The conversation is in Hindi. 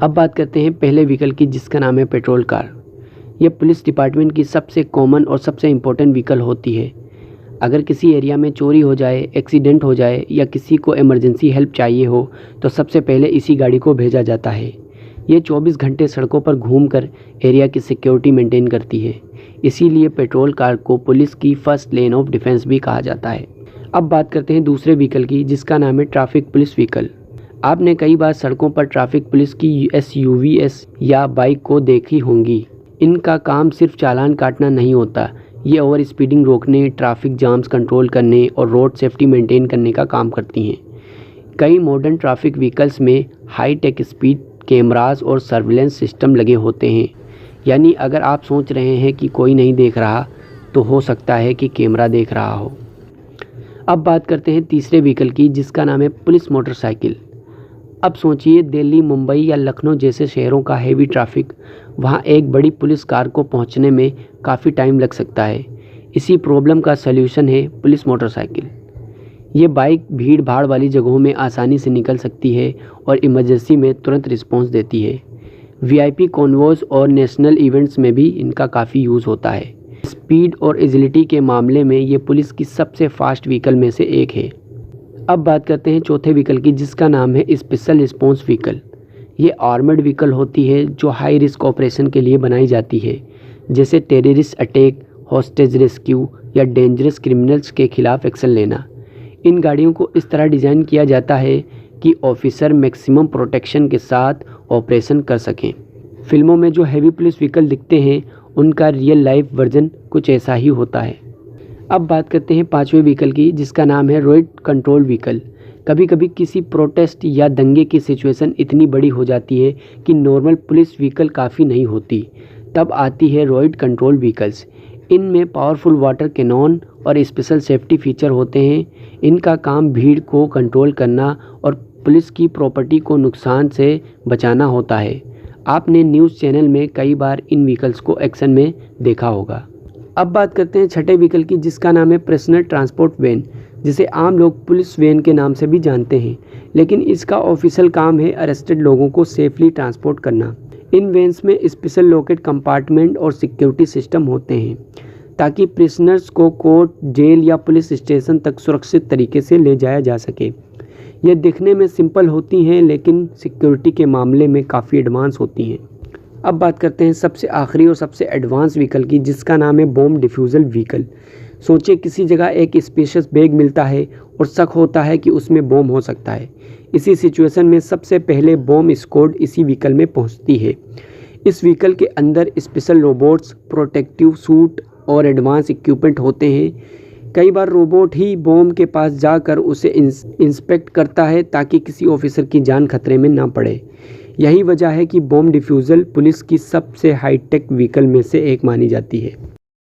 अब बात करते हैं पहले व्हीकल की, जिसका नाम है पेट्रोल कार। यह पुलिस डिपार्टमेंट की सबसे कॉमन और सबसे इम्पोर्टेंट व्हीकल होती है। अगर किसी एरिया में चोरी हो जाए, एक्सीडेंट हो जाए या किसी को इमरजेंसी हेल्प चाहिए हो तो सबसे पहले इसी गाड़ी को भेजा जाता है। ये 24 घंटे सड़कों पर घूमकर एरिया की सिक्योरिटी मेंटेन करती है। इसीलिए पेट्रोल कार को पुलिस की फर्स्ट लेन ऑफ डिफेंस भी कहा जाता है। अब बात करते हैं दूसरे व्हीकल की, जिसका नाम है ट्रैफिक पुलिस व्हीकल। आपने कई बार सड़कों पर ट्रैफिक पुलिस की SUVs या बाइक को देखी होंगी। इनका काम सिर्फ चालान काटना नहीं होता, ये ओवर स्पीडिंग रोकने, ट्रैफिक जाम्स कंट्रोल करने और रोड सेफ्टी मेंटेन करने का काम करती हैं। कई मॉडर्न ट्रैफिक व्हीकल्स में हाई टेक स्पीड कैमरास और सर्विलेंस सिस्टम लगे होते हैं। यानी अगर आप सोच रहे हैं कि कोई नहीं देख रहा, तो हो सकता है कि कैमरा देख रहा हो। अब बात करते हैं तीसरे व्हीकल की, जिसका नाम है पुलिस मोटरसाइकिल। अब सोचिए, दिल्ली, मुंबई या लखनऊ जैसे शहरों का हेवी ट्रैफिक, वहाँ एक बड़ी पुलिस कार को पहुँचने में काफ़ी टाइम लग सकता है। इसी प्रॉब्लम का सल्यूशन है पुलिस मोटरसाइकिल। ये बाइक भीड़ भाड़ वाली जगहों में आसानी से निकल सकती है और इमरजेंसी में तुरंत रिस्पॉन्स देती है। VIP कॉन्वॉयज और नेशनल इवेंट्स में भी इनका काफ़ी यूज़ होता है। स्पीड और एजिलिटी के मामले में ये पुलिस की सबसे फास्ट व्हीकल में से एक है। अब बात करते हैं चौथे व्हीकल की, जिसका नाम है स्पेशल रिस्पॉन्स व्हीकल। ये आर्मर्ड व्हीकल होती है जो हाई रिस्क ऑपरेशन के लिए बनाई जाती है, जैसे टेररिस्ट अटैक, हॉस्टेज रेस्क्यू या डेंजरस क्रिमिनल्स के खिलाफ एक्शन लेना। इन गाड़ियों को इस तरह डिज़ाइन किया जाता है कि ऑफिसर मैक्सिमम प्रोटेक्शन के साथ ऑपरेशन कर सकें। फिल्मों में जो हैवी पुलिस व्हीकल दिखते हैं, उनका रियल लाइफ वर्जन कुछ ऐसा ही होता है। अब बात करते हैं पांचवें व्हीकल की, जिसका नाम है रोड कंट्रोल व्हीकल। कभी कभी किसी प्रोटेस्ट या दंगे की सिचुएशन इतनी बड़ी हो जाती है कि नॉर्मल पुलिस व्हीकल काफ़ी नहीं होती, तब आती है रोड कंट्रोल व्हीकल्स। इनमें पावरफुल वाटर कैनॉन और स्पेशल सेफ्टी फीचर होते हैं। इनका काम भीड़ को कंट्रोल करना और पुलिस की प्रॉपर्टी को नुकसान से बचाना होता है। आपने न्यूज़ चैनल में कई बार इन व्हीकल्स को एक्शन में देखा होगा। अब बात करते हैं छठे व्हीकल की, जिसका नाम है पर्सनल ट्रांसपोर्ट वैन, जिसे आम लोग पुलिस वैन के नाम से भी जानते हैं, लेकिन इसका ऑफिशियल काम है अरेस्टेड लोगों को सेफली ट्रांसपोर्ट करना। इन वैन्स में स्पेशल लॉकेट कंपार्टमेंट और सिक्योरिटी सिस्टम होते हैं ताकि प्रिजनर्स को कोर्ट, जेल या पुलिस स्टेशन तक सुरक्षित तरीके से ले जाया जा सके। ये दिखने में सिंपल होती हैं, लेकिन सिक्योरिटी के मामले में काफ़ी एडवांस होती हैं। अब बात करते हैं सबसे आखिरी और सबसे एडवांस व्हीकल की, जिसका नाम है बॉम्ब डिफ्यूज़ल व्हीकल। सोचिए, किसी जगह एक स्पेशियस बैग मिलता है और शक होता है कि उसमें बॉम्ब हो सकता है। इसी सिचुएशन में सबसे पहले बॉम्ब स्क्वाड इसी व्हीकल में पहुंचती है। इस व्हीकल के अंदर स्पेशल रोबोट्स, प्रोटेक्टिव सूट और एडवांस इक्विपमेंट होते हैं। कई बार रोबोट ही बॉम्ब के पास जाकर उसे इंस्पेक्ट करता है ताकि किसी ऑफिसर की जान खतरे में ना पड़े। यही वजह है कि बॉम्ब डिफ्यूज़ल पुलिस की सबसे हाईटेक व्हीकल में से एक मानी जाती है।